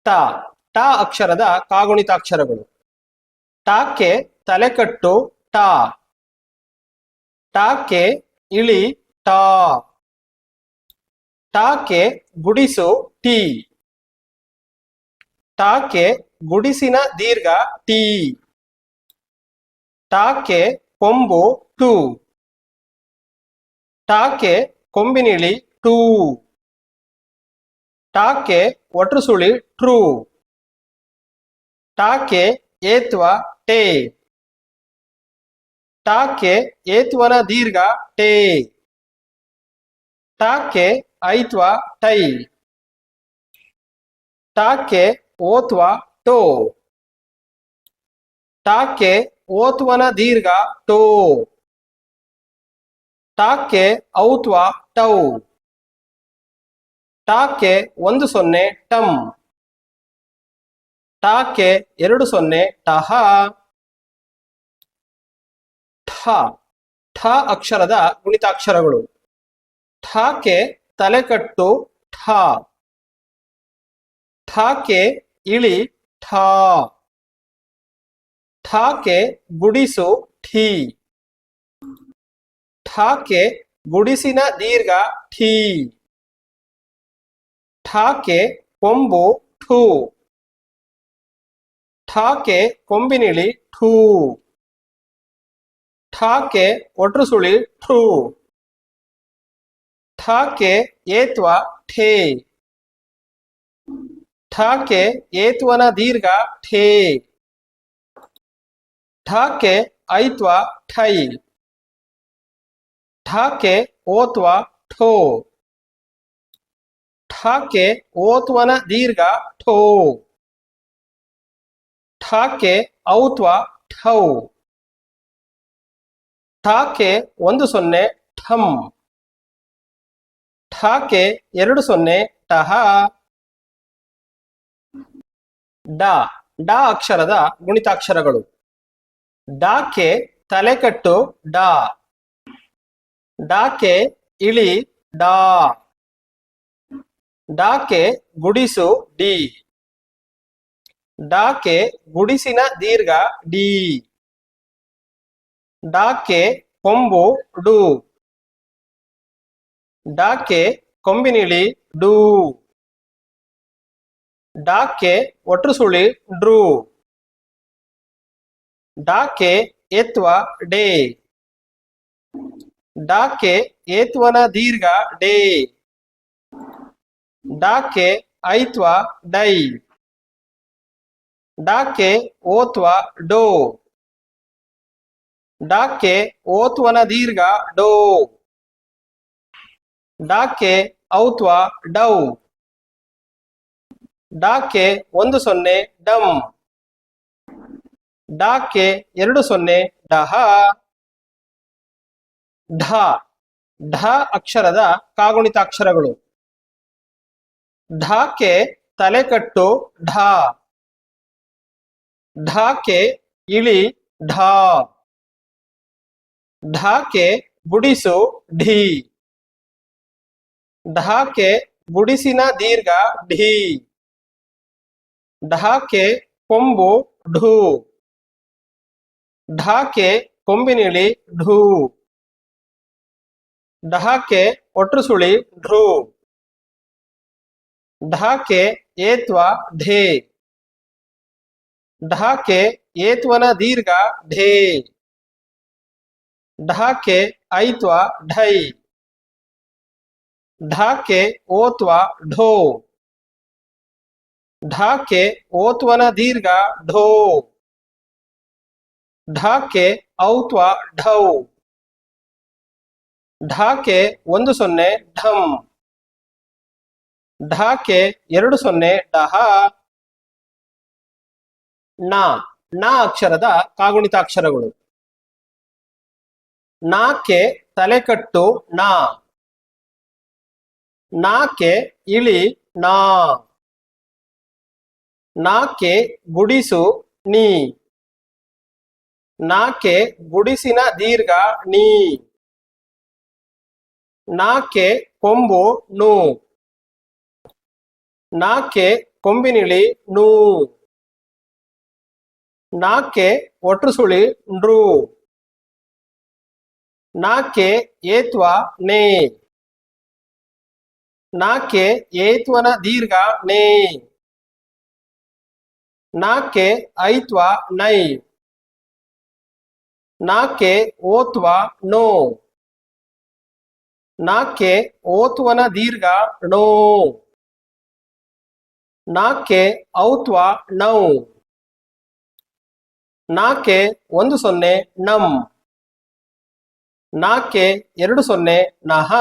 ಟ ಟ ಅಕ್ಷರದ ಕಾಗುಣಿತಾಕ್ಷರಗಳು. ಟಾಕ್ಕೆ ತಲೆಕಟ್ಟು ಟಾ. ಟಾಕ್ಕೆ ಇಳಿ ಟಾ. ಟಾಕ್ಕೆ ಗುಡಿಸು ಟಿ. ಟಾಕ್ಕೆ ಗುಡಿಸಿನ ದೀರ್ಘ ಟಿ. ಟಾಕ್ಕೆ ಕೊಂಬು ಟು. ಟಾಕ್ಕೆ ಕೊಂಬಿನಿಳಿ ಟೂ. ಟಾಕ್ಕೆ ಒಟ್ರುಸುಳಿ ಟ್ರೂ. ಟಾಕ್ಕೆ ಏತ್ವ ಟೇ. ಟಾಕ್ಕೆ ಏತ್ವನ ದೀರ್ಘ ಟೇ. ಟಾಕ್ಕೆ ಐತ್ವ ಟೈ. ಟಾಕ್ಕೆ ಓತ್ವ ಟೋ. ಟಾಕ್ಕೆ ಓತ್ವನ ದೀರ್ಘ ಟೋ. ಟಾಕ್ಕೆ ಔತ್ವ ಟೌ. ಟಾಕ್ಕೆ 10 ಟಂ. ಟಾಕ್ಕೆ 20 ಟಹ. ಠ ಠ ಅಕ್ಷರದ ಗುಣಿತಾಕ್ಷರಗಳು. ಠಾಕ್ಕೆ ತಲೆಕಟ್ಟು ಠ. ಠಾಕ್ಕೆ ಇಳಿ ಠಾ. ಠಾಕ್ಕೆ ಗುಡಿಸು ಠೀ. ಠಾಕ್ಕೆ ಗುಡಿಸಿನ ದೀರ್ಘ ಠೀ. ಠಾಕ್ಕೆ ಕೊಂಬು ಠೂ. ಠಾಕ್ಕೆ ಕೊಂಬಿನಿಳಿ ಠೂ. ಠಾಕ್ಕೆ ಒಟ್ರುಸುಳಿ ಠೂ. ಠಾಕ್ಕೆ ಏತ್ವ ಠೇ. ಠಾಕ್ಕೆ ಏತ್ವನ ದೀರ್ಘ ಠೇ. ಠಾಕ್ಕೆ ಐತ್ವ ಠೈ. ಠಾಕ್ಕೆ ಓತ್ವ ಠೋ. ಠಾಕ್ಕೆ ಓತ್ವನ ದೀರ್ಘ ಠೋ. ಠಾಕ್ಕೆ ಔತ್ವ ಠೌ. ಠಾಕ್ಕೆ 10 ಠಂ. ಠಾಕ್ಕೆ 20 ಟಹ. ಡ ಡ ಅಕ್ಷರದ ಗುಣಿತಾಕ್ಷರಗಳು. ಡಾಕ್ಕೆ ತಲೆಕಟ್ಟು ಡಾ. ಡಾಕ್ಕೆ ಇಳಿ ಡಾ. ಡಾಕ್ಕೆ ಗುಡಿಸು ಡಿ. ಡಾಕ್ಕೆ ಗುಡಿಸಿನ ದೀರ್ಘ ಡಿ. ಡಾಕ್ಕೆ ಕೊಂಬು ಡು. ಡಾಕ್ಕೆ ಕೊಂಬಿನಿಳಿ ಡೂ. ಡಾಕ್ಕೆ ಒಟ್ರುಸುಳಿ ಡ್ರೂ. ಡಾಕ್ಕೆ ಏತ್ವ ಡೇ. ಡಾಕ್ಕೆ ಏತ್ವನ ದೀರ್ಘ ಡೇ. ಡಾಕ್ಕೆ ಐತ್ವ ಡೈ. ಡಾಕ್ಕೆ ಓತ್ವ ಡೋ. ಡಾಕ್ಕೆ ಓತ್ವನ ದೀರ್ಘ ಡೋ. ಡಾಕ್ಕೆ ಔತ್ವ ಡೌ. ಡಾಕ್ಕೆ 10 ಡಂ. ಡಾಕ್ಕೆ 20 ಡಹ. ಢ ಢ ಅಕ್ಷರದ ಕಾಗುಣಿತಾಕ್ಷರಗಳು. ಢಾಕ್ಕೆ ತಲೆಕಟ್ಟು ಢಾ. ಢಾಕ್ಕೆ ಇಳಿ ಢಾ. ಢಾಕ್ಕೆ ಗುಡಿಸು ಢೀ. ಢಾಕ್ಕೆ ಗುಡಿಸಿನ ದೀರ್ಘ ಢೀ. ಢಾಕ್ಕೆ ಕೊಂಬು ಢೂ. ಢಾಕ್ಕೆ ಕೊಂಬಿನಿಳಿ ಢೂ. ಢಾಕ್ಕೆ ಒಟ್ರುಸುಳಿ ಢ್ರೂ. ಢಾಕ್ಕೆ ಏತ್ವ ಢೇ. ಢಾಕ್ಕೆ ಏತ್ವನ ದೀರ್ಘ ಢೇ. ಢಾಕ್ಕೆ ಐತ್ವ ಢೈ. ಢಾಕ್ಕೆ ಓತ್ವ ಢೋ. ಢಾಕ್ಕೆ ಓತ್ವನ ದೀರ್ಘ ಢೋ. ಢಾಕ್ಕೆ ಔತ್ವ ಢೌ. ಢಾಕ್ಕೆ 10 ಢಂ. ಢಾಕ್ಕೆ 20 ಡಹ. ನ ನ ಅಕ್ಷರದ ಕಾಗುಣಿತಾಕ್ಷರಗಳು. ನಾಕ್ಕೆ ತಲೆಕಟ್ಟು ನಾ. ನಾಕ್ಕೆ ಇಳಿ ನಾ. ನಾಕ್ಕೆ ಗುಡಿಸು ನೀ. ನಾಕ್ಕೆ ಗುಡಿಸಿನ ದೀರ್ಘ ನೀ. ನಾಕ್ಕೆ ಕೊಂಬು ನು. ನಾಕೆ ಕೊಂಬಿನಿಳಿ ನೂ ನಾಕೆ ಒಟ್ರು ಸುಳಿ ನೃ ನಾಕೆ ಏತ್ವ ನೇ ನಾಕೆ ಏತ್ವನ ದೀರ್ಘ ನೇ ನಾಕೆ ಐತ್ವ ನೈ ನಾಕೆ ಓತ್ವ ನೋ ನಾಕೆ ಓತ್ವನ ದೀರ್ಘ ಣೋ ನಾಕೆ ಔತ್ವ ನೌ ನಾಕೆ 10 ನಂ ನಾಕೆ 20 ನಹ